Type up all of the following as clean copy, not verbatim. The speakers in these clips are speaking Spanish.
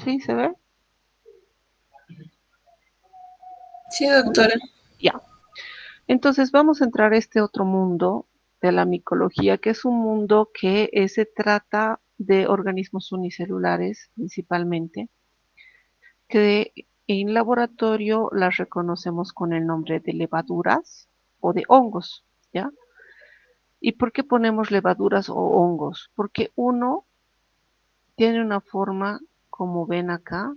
¿Sí se ve? Sí, doctora. Ya. Entonces vamos a entrar a este otro mundo de la micología, que es un mundo que se trata de organismos unicelulares principalmente, que en laboratorio las reconocemos con el nombre de levaduras o de hongos, ¿ya? ¿Y por qué ponemos levaduras o hongos? Porque uno tiene una forma, como ven acá,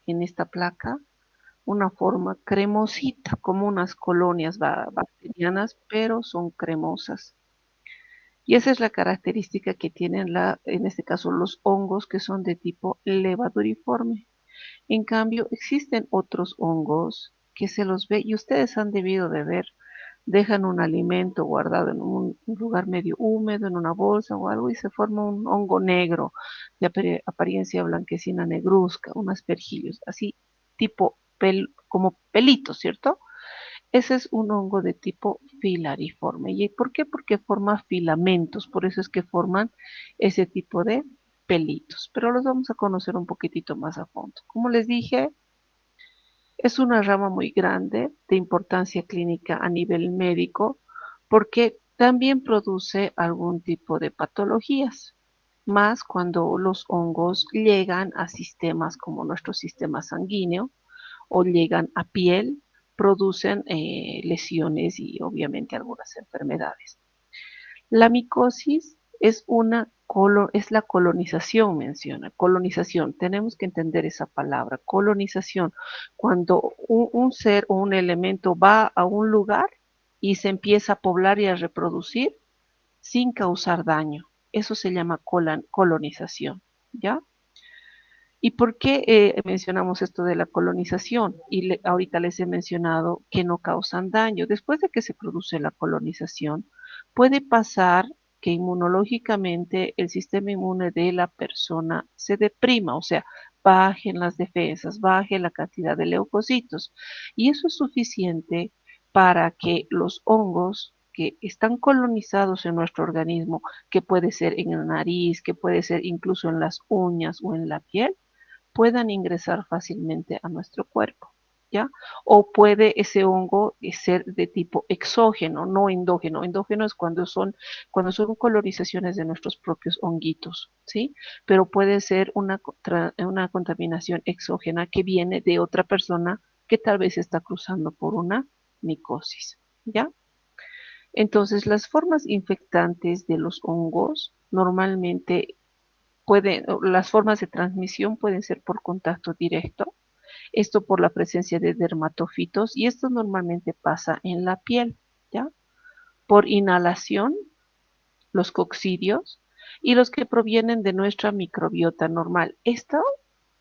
en esta placa, una forma cremosita, como unas colonias bacterianas, pero son cremosas. Y esa es la característica que tienen en este caso los hongos que son de tipo levaduriforme. En cambio, existen otros hongos que se los ve y ustedes han debido de ver, dejan un alimento guardado en un lugar medio húmedo, en una bolsa o algo, y se forma un hongo negro de apariencia blanquecina negruzca, un aspergillos, así tipo como pelitos, ¿cierto? Ese es un hongo de tipo filariforme. ¿Y por qué? Porque forma filamentos, por eso es que forman ese tipo de pelitos. Pero los vamos a conocer un poquitito más a fondo. Como les dije, es una rama muy grande de importancia clínica a nivel médico porque también produce algún tipo de patologías, más cuando los hongos llegan a sistemas como nuestro sistema sanguíneo o llegan a piel, producen lesiones y obviamente algunas enfermedades. La micosis es la colonización, menciona, colonización. Tenemos que entender esa palabra, colonización. Cuando un ser o un elemento va a un lugar y se empieza a poblar y a reproducir sin causar daño. Eso se llama colonización, ¿ya? ¿Y por qué mencionamos esto de la colonización? Y ahorita les he mencionado que no causan daño. Después de que se produce la colonización, puede pasar que inmunológicamente el sistema inmune de la persona se deprima, o sea, bajen las defensas, baje la cantidad de leucocitos. Y eso es suficiente para que los hongos que están colonizados en nuestro organismo, que puede ser en la nariz, que puede ser incluso en las uñas o en la piel, puedan ingresar fácilmente a nuestro cuerpo, ¿ya? O puede ese hongo ser de tipo exógeno, no endógeno. Endógeno es cuando son colonizaciones de nuestros propios honguitos, ¿sí? Pero puede ser una contaminación exógena que viene de otra persona que tal vez está cruzando por una micosis, ¿ya? Entonces, las formas infectantes de los hongos normalmente las formas de transmisión pueden ser por contacto directo, esto por la presencia de dermatofitos y esto normalmente pasa en la piel, ¿ya? Por inhalación, los coccidios y los que provienen de nuestra microbiota normal. Esto,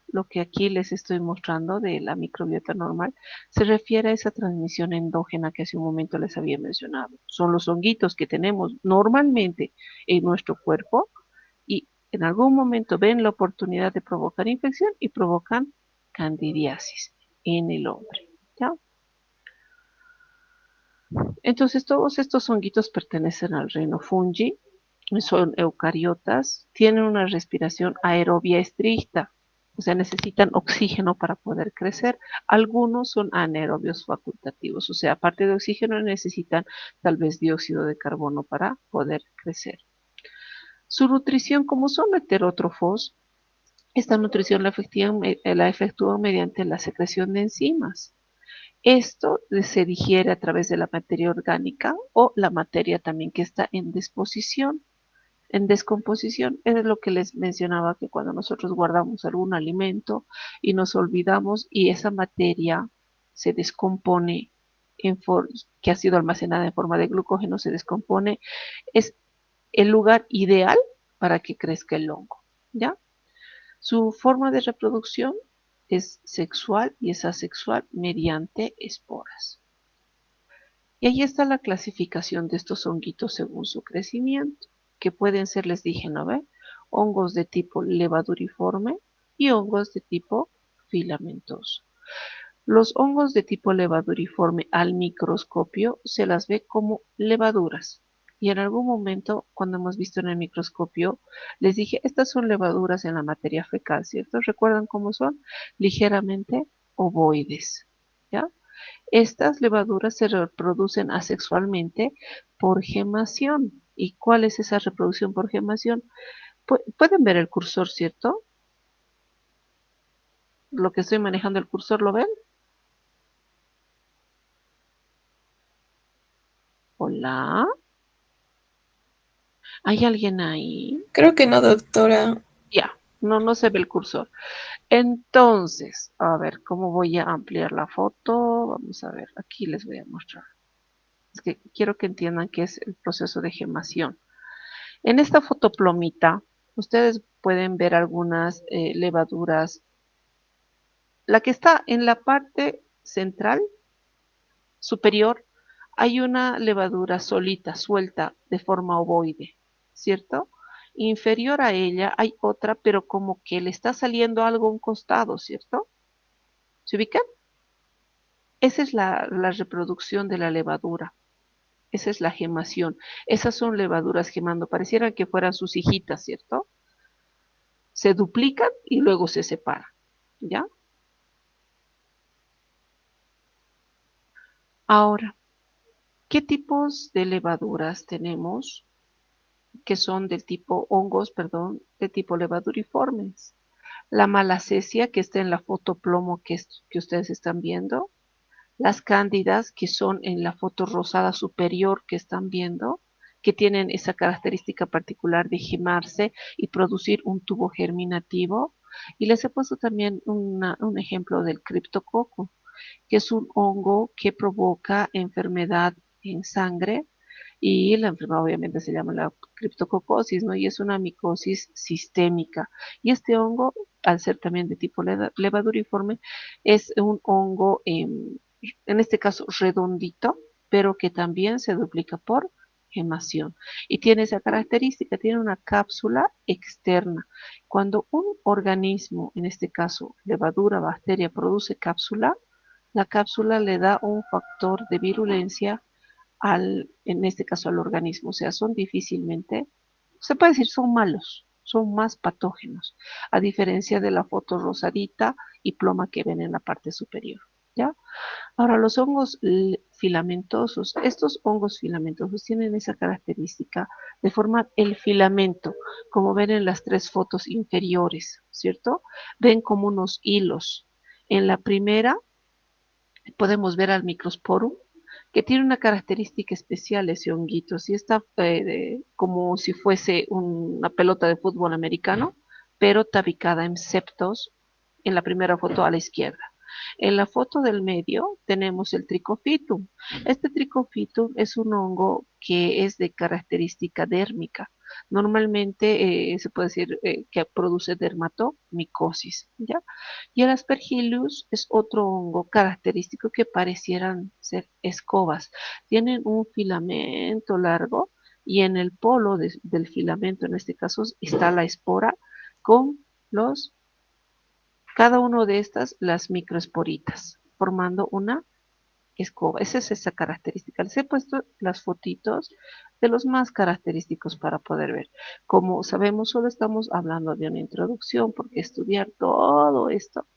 lo que aquí les estoy mostrando de la microbiota normal, se refiere a esa transmisión endógena que hace un momento les había mencionado. Son los honguitos que tenemos normalmente en nuestro cuerpo y en algún momento ven la oportunidad de provocar infección y provocan candidiasis en el hombre, ¿ya? Entonces, todos estos honguitos pertenecen al reino fungi, son eucariotas, tienen una respiración aerobia estricta, o sea, necesitan oxígeno para poder crecer. Algunos son anaerobios facultativos, o sea, aparte de oxígeno necesitan tal vez dióxido de carbono para poder crecer. Su nutrición, como son heterótrofos, esta nutrición la efectúan mediante la secreción de enzimas. Esto se digiere a través de la materia orgánica o la materia también que está en disposición, en descomposición. Es lo que les mencionaba que cuando nosotros guardamos algún alimento y nos olvidamos y esa materia se descompone que ha sido almacenada en forma de glucógeno, se descompone, es el lugar ideal para que crezca el hongo, ¿ya? Su forma de reproducción es sexual y es asexual mediante esporas. Y ahí está la clasificación de estos honguitos según su crecimiento, que pueden ser, les dije, ¿no ve? Hongos de tipo levaduriforme y hongos de tipo filamentoso. Los hongos de tipo levaduriforme al microscopio se las ve como levaduras. Y en algún momento, cuando hemos visto en el microscopio, les dije, estas son levaduras en la materia fecal, ¿cierto? ¿Recuerdan cómo son? Ligeramente ovoides, ¿ya? Estas levaduras se reproducen asexualmente por gemación. ¿Y cuál es esa reproducción por gemación? Pueden ver el cursor, ¿cierto? Lo que estoy manejando el cursor, ¿lo ven? Hola, ¿hay alguien ahí? Creo que no, doctora. Ya, no se ve el cursor. Entonces, a ver, ¿cómo voy a ampliar la foto? Vamos a ver, aquí les voy a mostrar. Es que quiero que entiendan qué es el proceso de gemación. En esta fotoplomita, ustedes pueden ver algunas levaduras. La que está en la parte central superior, hay una levadura solita, suelta, de forma ovoide, ¿cierto? Inferior a ella hay otra, pero como que le está saliendo algo a un costado, ¿cierto? ¿Se ubican? Esa es la reproducción de la levadura. Esa es la gemación. Esas son levaduras gemando. Pareciera que fueran sus hijitas, ¿cierto? Se duplican y luego se separan. ¿Ya? Ahora, ¿qué tipos de levaduras tenemos que son del tipo hongos, perdón, de tipo levaduriformes? La malacesia, que está en la foto plomo que ustedes están viendo, las cándidas, que son en la foto rosada superior que están viendo, que tienen esa característica particular de gemarse y producir un tubo germinativo. Y les he puesto también un ejemplo del criptococo, que es un hongo que provoca enfermedad en sangre, y la enfermedad obviamente se llama la criptococosis, ¿no? Y es una micosis sistémica. Y este hongo, al ser también de tipo levaduriforme, es un hongo, en este caso redondito, pero que también se duplica por gemación. Y tiene esa característica, tiene una cápsula externa. Cuando un organismo, en este caso levadura, bacteria, produce cápsula, la cápsula le da un factor de virulencia en este caso al organismo. O sea, son difícilmente, se puede decir, son malos, son más patógenos, a diferencia de la foto rosadita y ploma que ven en la parte superior. ¿Ya? Ahora, los hongos filamentosos, estos hongos filamentosos tienen esa característica de formar el filamento, como ven en las tres fotos inferiores, ¿cierto? Ven como unos hilos. En la primera podemos ver al microsporum, que tiene una característica especial ese honguito, si está como si fuese una pelota de fútbol americano, pero tabicada en septos en la primera foto a la izquierda. En la foto del medio tenemos el tricofitum. Este tricofitum es un hongo que es de característica dérmica. Normalmente se puede decir que produce dermatomicosis, ¿ya? Y el Aspergillus es otro hongo característico que parecieran ser escobas. Tienen un filamento largo y en el polo del filamento, en este caso, está la espora con los cada uno de estas, las microesporitas, formando una escoba. Esa es esa característica. Les he puesto las fotitos de los más característicos para poder ver. Como sabemos, solo estamos hablando de una introducción, porque estudiar todo esto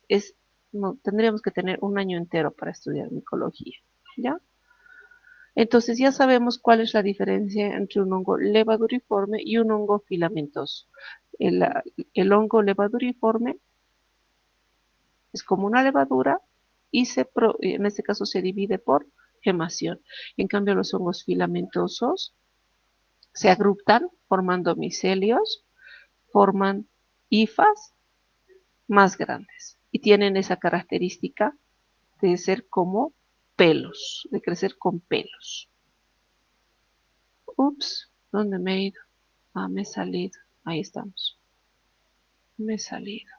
es, no, tendríamos que tener un año entero para estudiar micología, ¿ya? Entonces ya sabemos cuál es la diferencia entre un hongo levaduriforme y un hongo filamentoso. El, el hongo levaduriforme es como una levadura y en este caso se divide por gemación. En cambio, los hongos filamentosos se agrupan formando micelios, forman hifas más grandes y tienen esa característica de ser como pelos, de crecer con pelos. Ups, ¿dónde me he ido? Ah, me he salido. Ahí estamos. Me he salido.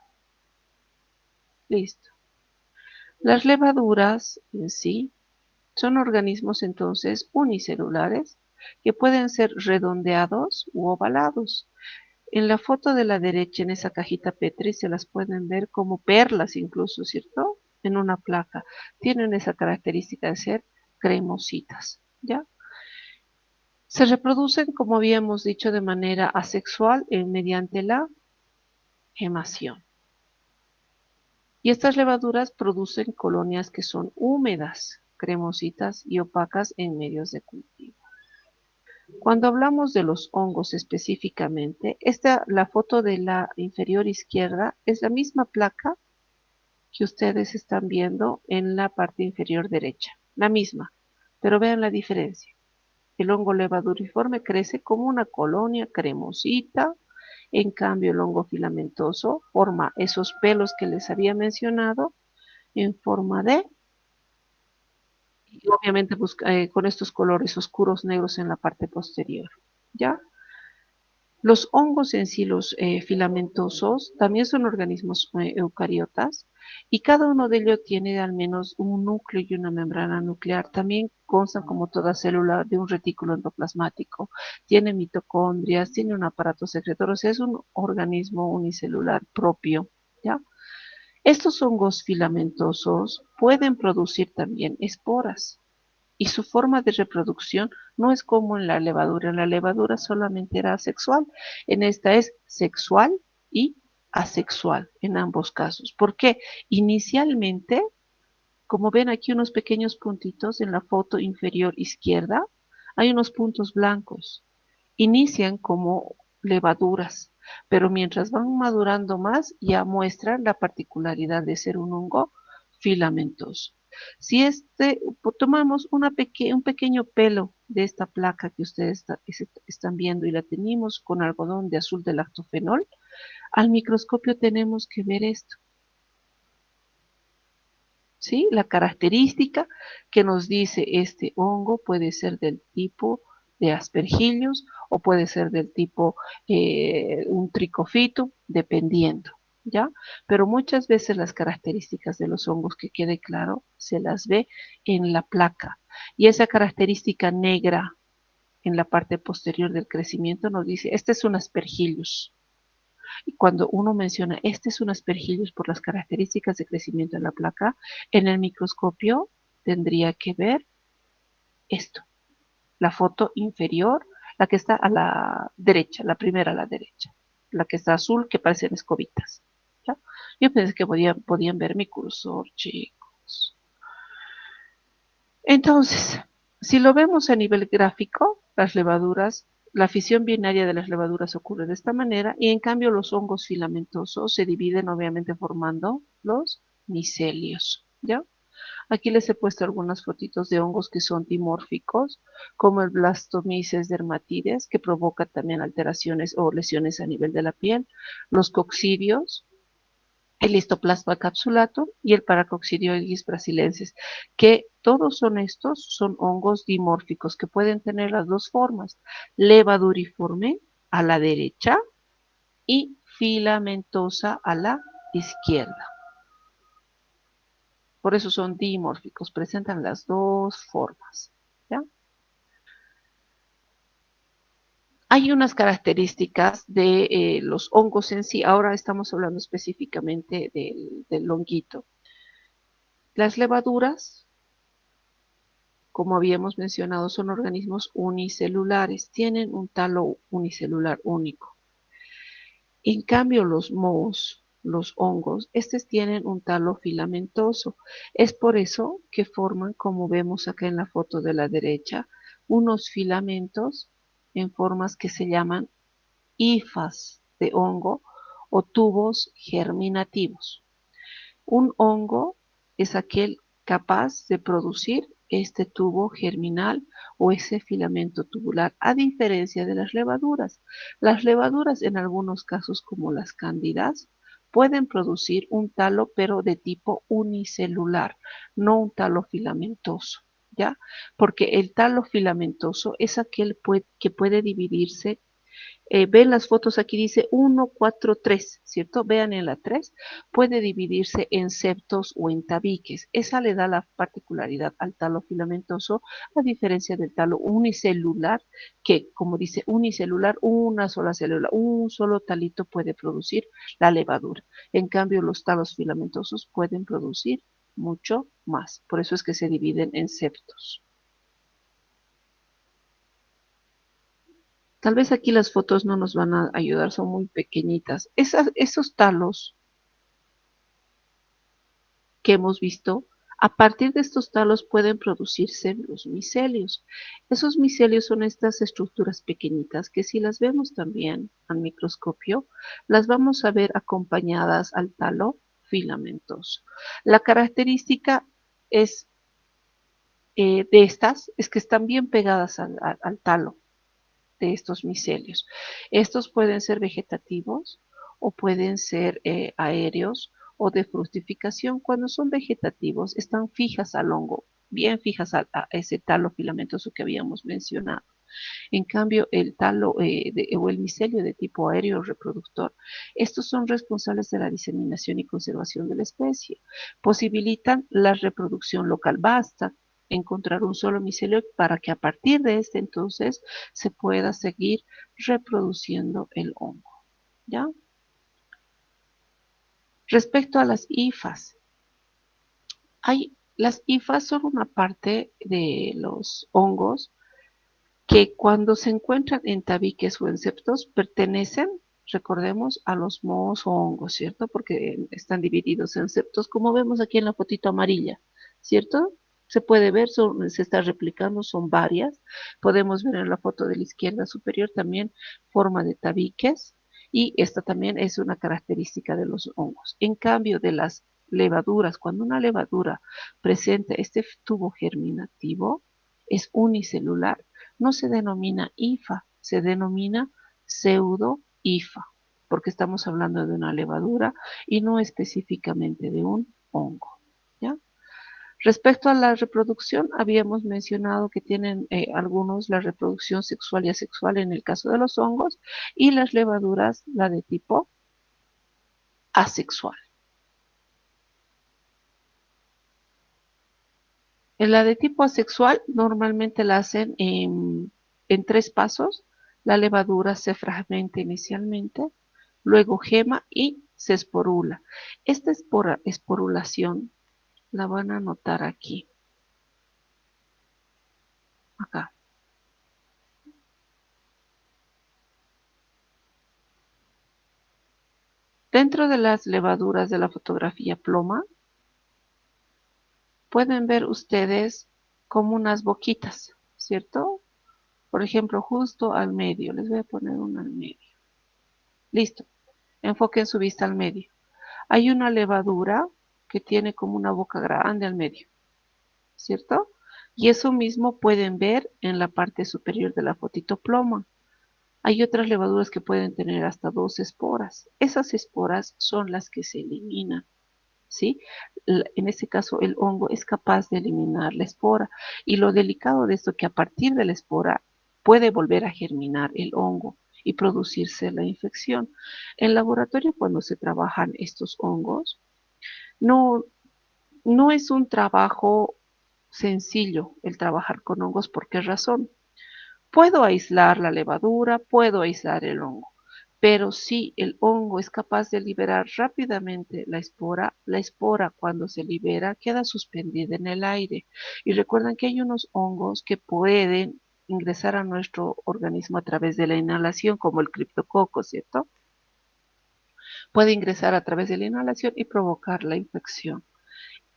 Listo. Las levaduras en sí son organismos entonces unicelulares que pueden ser redondeados u ovalados. En la foto de la derecha, en esa cajita Petri, se las pueden ver como perlas incluso, ¿cierto? En una placa. Tienen esa característica de ser cremositas, ¿ya? Se reproducen, como habíamos dicho, de manera asexual mediante la gemación. Y estas levaduras producen colonias que son húmedas, cremositas y opacas en medios de cultivo. Cuando hablamos de los hongos específicamente, la foto de la inferior izquierda es la misma placa que ustedes están viendo en la parte inferior derecha, la misma, pero vean la diferencia. El hongo levaduriforme crece como una colonia cremosita, en cambio el hongo filamentoso forma esos pelos que les había mencionado en forma de, y obviamente con estos colores oscuros negros en la parte posterior, ¿ya? Los hongos en sí, los filamentosos, también son organismos eucariotas y cada uno de ellos tiene al menos un núcleo y una membrana nuclear. También constan como toda célula de un retículo endoplasmático. Tiene mitocondrias, tiene un aparato secretor, o sea, es un organismo unicelular propio, ¿ya? Estos hongos filamentosos pueden producir también esporas y su forma de reproducción no es como en la levadura. En la levadura solamente era asexual. En esta es sexual y asexual en ambos casos. ¿Por qué? Inicialmente, como ven aquí unos pequeños puntitos en la foto inferior izquierda, hay unos puntos blancos. Inician como levaduras, pero mientras van madurando más, ya muestran la particularidad de ser un hongo filamentoso. Si tomamos un pequeño pelo de esta placa que ustedes están viendo y la tenemos con algodón de azul de lactofenol, al microscopio tenemos que ver esto, ¿sí? La característica que nos dice este hongo puede ser del tipo de aspergillus o puede ser del tipo un tricofito, dependiendo, ¿ya? Pero muchas veces las características de los hongos, que quede claro, se las ve en la placa. Y esa característica negra en la parte posterior del crecimiento nos dice, este es un aspergillus. Y cuando uno menciona, este es un aspergillus por las características de crecimiento en la placa, en el microscopio tendría que ver esto, la foto inferior, la que está a la derecha, la primera a la derecha, la que está azul, que parecen escobitas. ¿Ya? Yo pensé que podían ver mi cursor, chicos. Entonces, si lo vemos a nivel gráfico, las levaduras, la fisión binaria de las levaduras ocurre de esta manera y en cambio los hongos filamentosos se dividen obviamente formando los micelios, ¿ya? Aquí les he puesto algunas fotitos de hongos que son dimórficos, como el Blastomyces dermatides, que provoca también alteraciones o lesiones a nivel de la piel, los coccidios, el Histoplasma capsulatum y el Paracoccidioides brasilensis, que todos son hongos dimórficos que pueden tener las dos formas, levaduriforme a la derecha y filamentosa a la izquierda. Por eso son dimórficos, presentan las dos formas, ¿ya? Hay unas características de los hongos en sí. Ahora estamos hablando específicamente del honguito. Las levaduras, como habíamos mencionado, son organismos unicelulares, tienen un talo unicelular único. En cambio, los mohos, los hongos, estos tienen un talo filamentoso. Es por eso que forman, como vemos acá en la foto de la derecha, unos filamentos en formas que se llaman hifas de hongo o tubos germinativos. Un hongo es aquel capaz de producir este tubo germinal o ese filamento tubular, a diferencia de las levaduras. Las levaduras, en algunos casos como las cándidas, pueden producir un talo, pero de tipo unicelular, no un talo filamentoso, ¿ya? Porque el talo filamentoso es aquel que puede dividirse. Ven las fotos, aquí dice 1, 4, 3, ¿cierto? Vean en la 3, puede dividirse en septos o en tabiques. Esa le da la particularidad al talo filamentoso, a diferencia del talo unicelular, que como dice unicelular, una sola célula, un solo talito puede producir la levadura. En cambio, los talos filamentosos pueden producir mucho más. Por eso es que se dividen en septos. Tal vez aquí las fotos no nos van a ayudar, son muy pequeñitas. Esos talos que hemos visto, a partir de estos talos pueden producirse los micelios. Esos micelios son estas estructuras pequeñitas que si las vemos también al microscopio, las vamos a ver acompañadas al talo filamentoso. La característica es de estas es que están bien pegadas al talo de estos micelios. Estos pueden ser vegetativos o pueden ser aéreos o de fructificación. Cuando son vegetativos, están fijas al hongo, bien fijas a ese talo filamentoso que habíamos mencionado. En cambio, el talo o el micelio de tipo aéreo reproductor, estos son responsables de la diseminación y conservación de la especie. Posibilitan la reproducción local. Basta encontrar un solo micelio para que a partir de este entonces se pueda seguir reproduciendo el hongo. ¿Ya? Respecto a las hifas, las hifas son una parte de los hongos que cuando se encuentran en tabiques o en septos pertenecen, recordemos, a los mohos o hongos, ¿cierto? Porque están divididos en septos, como vemos aquí en la fotito amarilla, ¿cierto? Se puede ver, se está replicando, son varias. Podemos ver en la foto de la izquierda superior también forma de tabiques y esta también es una característica de los hongos. En cambio de las levaduras, cuando una levadura presenta este tubo germinativo, es unicelular, no se denomina IFA, se denomina pseudo-IFA, porque estamos hablando de una levadura y no específicamente de un hongo. ¿Ya? Respecto a la reproducción, habíamos mencionado que tienen algunos la reproducción sexual y asexual en el caso de los hongos y las levaduras la de tipo asexual. En la de tipo asexual normalmente la hacen en 3 pasos. La levadura se fragmenta inicialmente, luego gema y se esporula. Esta esporulación la van a notar aquí, acá. Dentro de las levaduras de la fotografía ploma, pueden ver ustedes como unas boquitas, ¿cierto? Por ejemplo, justo al medio. Les voy a poner una al medio. Listo. Enfoquen su vista al medio. Hay una levadura que tiene como una boca grande al medio, ¿cierto? Y eso mismo pueden ver en la parte superior de la fotito ploma. Hay otras levaduras que pueden tener hasta 2 esporas. Esas esporas son las que se eliminan, ¿sí? En este caso, el hongo es capaz de eliminar la espora. Y lo delicado de esto es que a partir de la espora puede volver a germinar el hongo y producirse la infección. En laboratorio, cuando se trabajan estos hongos, no, no es un trabajo sencillo el trabajar con hongos. ¿Por qué razón? Puedo aislar la levadura, puedo aislar el hongo, pero si el hongo es capaz de liberar rápidamente la espora cuando se libera queda suspendida en el aire. Y recuerden que hay unos hongos que pueden ingresar a nuestro organismo a través de la inhalación, como el criptococo, ¿cierto? Puede ingresar a través de la inhalación y provocar la infección.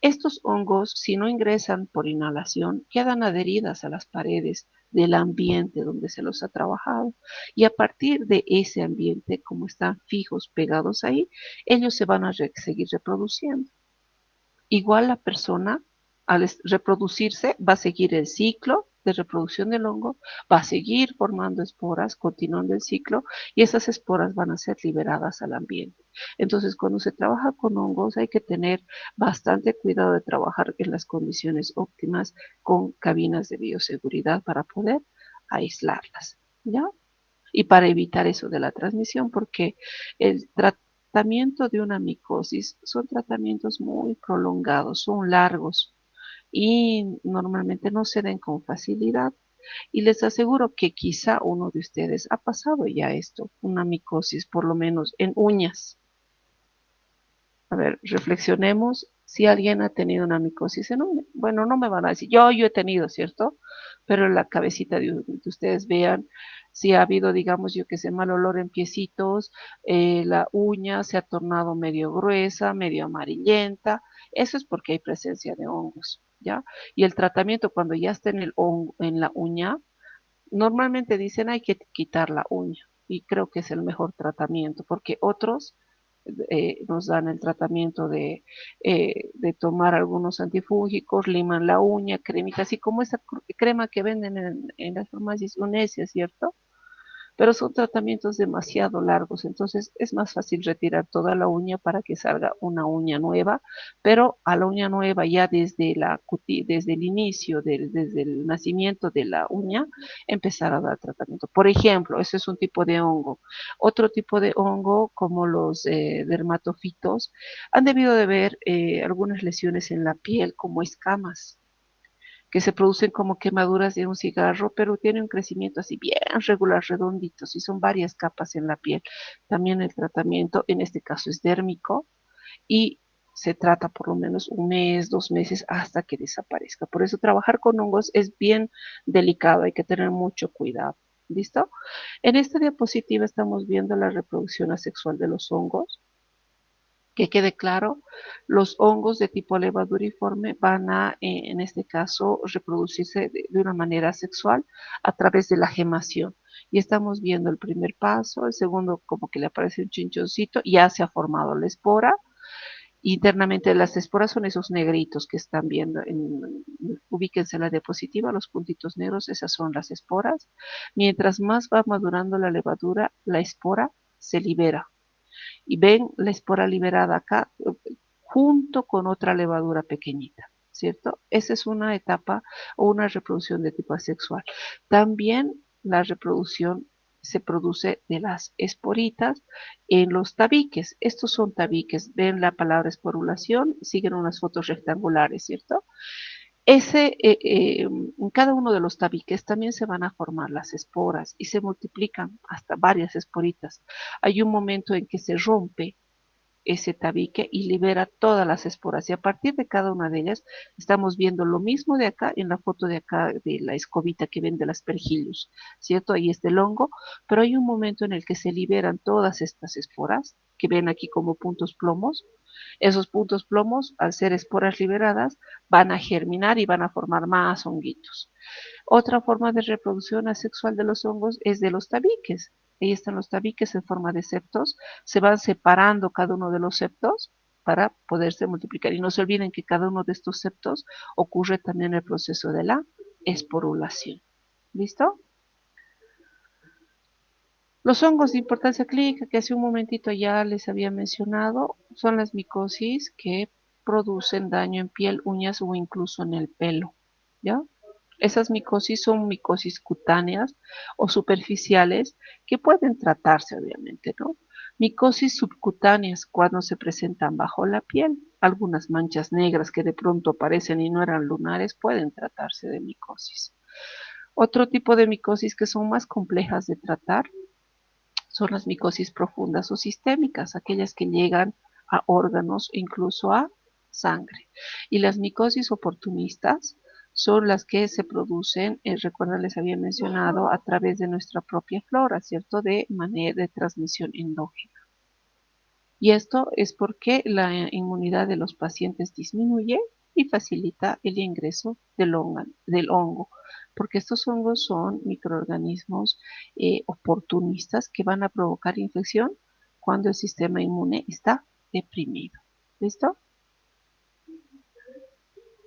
Estos hongos, si no ingresan por inhalación, quedan adheridas a las paredes del ambiente donde se los ha trabajado. Y a partir de ese ambiente, como están fijos, pegados ahí, ellos se van a seguir reproduciendo. Igual la persona, al reproducirse, va a seguir el ciclo de reproducción del hongo, va a seguir formando esporas, continuando el ciclo, y esas esporas van a ser liberadas al ambiente. Entonces, cuando se trabaja con hongos, hay que tener bastante cuidado de trabajar en las condiciones óptimas con cabinas de bioseguridad para poder aislarlas, ¿ya? Y para evitar eso de la transmisión, porque el tratamiento de una micosis son tratamientos muy prolongados, son largos y normalmente no se den con facilidad. Y les aseguro que quizá uno de ustedes ha pasado ya esto, una micosis, por lo menos en uñas. ver, reflexionemos si alguien ha tenido una micosis en uña. Bueno, no me van a decir, yo he tenido, ¿cierto? Pero en la cabecita de ustedes vean si ha habido, digamos, yo que sé, mal olor en piecitos, la uña se ha tornado medio gruesa, medio amarillenta. Eso es porque hay presencia de hongos, ¿ya? Y el tratamiento cuando ya está en el hongo, en la uña, normalmente dicen hay que quitar la uña y creo que es el mejor tratamiento porque otros nos dan el tratamiento de tomar algunos antifúngicos, liman la uña, cremitas, así como esa crema que venden en las farmacias Unesia, ¿cierto? Pero son tratamientos demasiado largos, entonces es más fácil retirar toda la uña para que salga una uña nueva, pero a la uña nueva ya desde el inicio, desde el nacimiento de la uña, empezar a dar tratamiento. Por ejemplo, ese es un tipo de hongo. Otro tipo de hongo, como los dermatofitos, han debido de ver algunas lesiones en la piel, como escamas que se producen como quemaduras de un cigarro, pero tiene un crecimiento así bien regular, redonditos, y son varias capas en la piel. También el tratamiento, en este caso, es dérmico y se trata por lo menos un mes, 2 meses hasta que desaparezca. Por eso trabajar con hongos es bien delicado, hay que tener mucho cuidado. ¿Listo? En esta diapositiva estamos viendo la reproducción asexual de los hongos. Que quede claro, los hongos de tipo levaduriforme van a, en este caso, reproducirse de una manera sexual a través de la gemación. Y estamos viendo el primer paso, el segundo como que le aparece un chinchoncito, ya se ha formado la espora. Internamente las esporas son esos negritos que están viendo, ubíquense en la diapositiva, los puntitos negros, esas son las esporas. Mientras más va madurando la levadura, la espora se libera y ven la espora liberada acá junto con otra levadura pequeñita, ¿cierto? Esa es una etapa o una reproducción de tipo asexual. También la reproducción se produce de las esporitas en los tabiques. Estos son tabiques, ven la palabra esporulación, siguen unas fotos rectangulares, ¿cierto? En cada uno de los tabiques también se van a formar las esporas y se multiplican hasta varias esporitas. Hay un momento en que se rompe ese tabique y libera todas las esporas. Y a partir de cada una de ellas estamos viendo lo mismo de acá en la foto de acá de la escobita que ven de las pergillus, ¿cierto? Ahí está el hongo, pero hay un momento en el que se liberan todas estas esporas que ven aquí como puntos plomos. Esos puntos plomos, al ser esporas liberadas, van a germinar y van a formar más honguitos. Otra forma de reproducción asexual de los hongos es de los tabiques. Ahí están los tabiques en forma de septos. Se van separando cada uno de los septos para poderse multiplicar. Y no se olviden que cada uno de estos septos ocurre también el proceso de la esporulación. ¿Listo? Los hongos de importancia clínica que hace un momentito ya les había mencionado son las micosis que producen daño en piel, uñas o incluso en el pelo. ¿Ya? Esas micosis son micosis cutáneas o superficiales que pueden tratarse, obviamente, ¿no? Micosis subcutáneas cuando se presentan bajo la piel. Algunas manchas negras que de pronto aparecen y no eran lunares pueden tratarse de micosis. Otro tipo de micosis que son más complejas de tratar son las micosis profundas o sistémicas, aquellas que llegan a órganos e incluso a sangre. Y las micosis oportunistas son las que se producen, recuerden, les había mencionado, a través de nuestra propia flora, ¿cierto? De manera de transmisión endógena. Y esto es porque la inmunidad de los pacientes disminuye y facilita el ingreso del hongo, porque estos hongos son microorganismos oportunistas que van a provocar infección cuando el sistema inmune está deprimido. ¿Listo?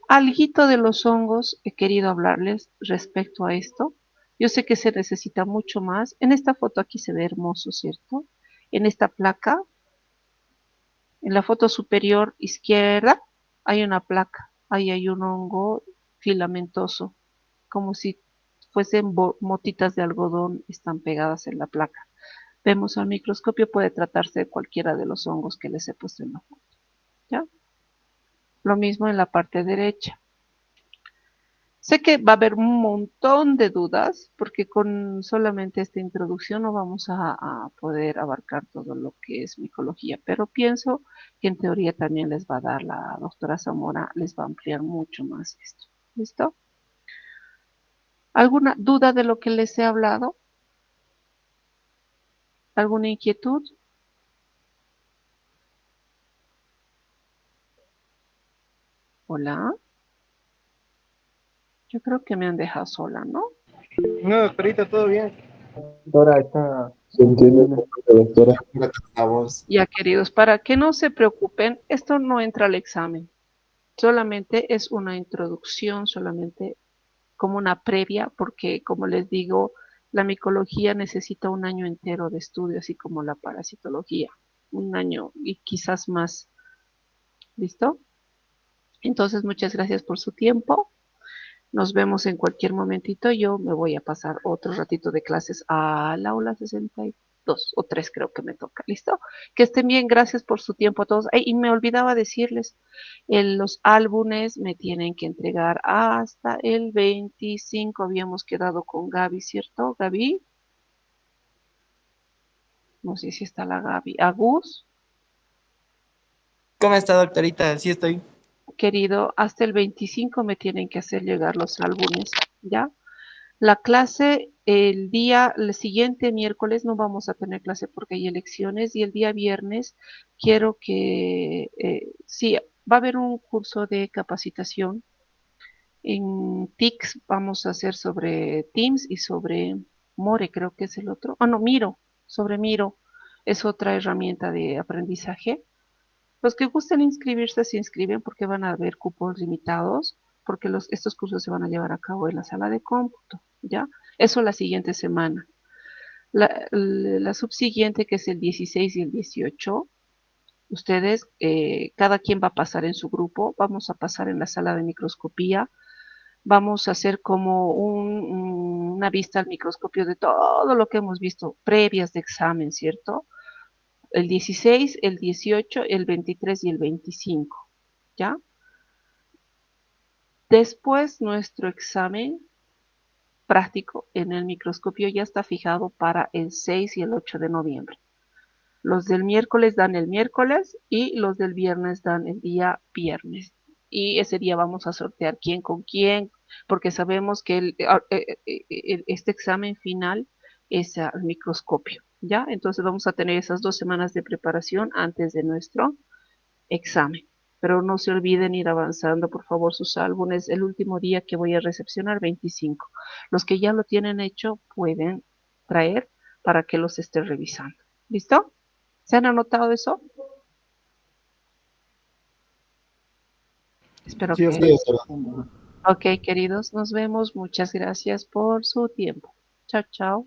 Alguito de los hongos he querido hablarles respecto a esto. Yo sé que se necesita mucho más. En esta foto aquí se ve hermoso, ¿cierto? En esta placa en la foto superior izquierda hay una placa, ahí hay un hongo filamentoso, como si fuesen motitas de algodón, están pegadas en la placa. Vemos al microscopio, puede tratarse de cualquiera de los hongos que les he puesto en la foto. ¿Ya? Lo mismo en la parte derecha. Sé que va a haber un montón de dudas porque con solamente esta introducción no vamos a poder abarcar todo lo que es micología, pero pienso que en teoría también les va a dar la doctora Zamora, les va a ampliar mucho más esto. ¿Listo? ¿Alguna duda de lo que les he hablado? ¿Alguna inquietud? Hola, yo creo que me han dejado sola, ¿no? No, doctorita, todo bien. Doctora, está. Se entiende, doctora. Ya, queridos, para que no se preocupen, esto no entra al examen, solamente es una introducción, solamente como una previa, porque como les digo, la micología necesita un año entero de estudio, así como la parasitología, un año y quizás más. ¿Listo? Entonces, muchas gracias por su tiempo. Nos vemos en cualquier momentito. Yo me voy a pasar otro ratito de clases al aula 62 o 3 creo que me toca. ¿Listo? Que estén bien. Gracias por su tiempo a todos. Ay, y me olvidaba decirles, los álbumes me tienen que entregar hasta el 25. Habíamos quedado con Gaby, ¿cierto? Gaby, no sé si está la Gaby. Agus, ¿Cómo está, doctorita? Sí estoy. querido, hasta el 25 me tienen que hacer llegar los álbumes, ¿ya? La clase, el siguiente miércoles no vamos a tener clase porque hay elecciones y el día viernes quiero que, sí, va a haber un curso de capacitación en TICS, vamos a hacer sobre Teams y sobre More, creo que es el otro. Ah, no, Miro, sobre Miro, es otra herramienta de aprendizaje. Los que gusten inscribirse se inscriben porque van a haber cupos limitados, porque estos cursos se van a llevar a cabo en la sala de cómputo, ¿ya? Eso la siguiente semana. La subsiguiente, que es el 16 y el 18, ustedes, cada quien va a pasar en su grupo, vamos a pasar en la sala de microscopía, vamos a hacer como una vista al microscopio de todo lo que hemos visto previas de examen, ¿cierto? El 16, el 18, el 23 y el 25, ¿ya? Después nuestro examen práctico en el microscopio ya está fijado para el 6 y el 8 de noviembre. Los del miércoles dan el miércoles y los del viernes dan el día viernes. Y ese día vamos a sortear quién con quién, porque sabemos que este examen final es al microscopio, ¿ya? Entonces vamos a tener esas 2 semanas de preparación antes de nuestro examen. Pero no se olviden ir avanzando, por favor, sus álbumes. El último día que voy a recepcionar, 25. Los que ya lo tienen hecho pueden traer para que los esté revisando. ¿Listo? ¿Se han anotado eso? Espero Sí, que... doctora. Ok, queridos, nos vemos. Muchas gracias por su tiempo. Chao, chao.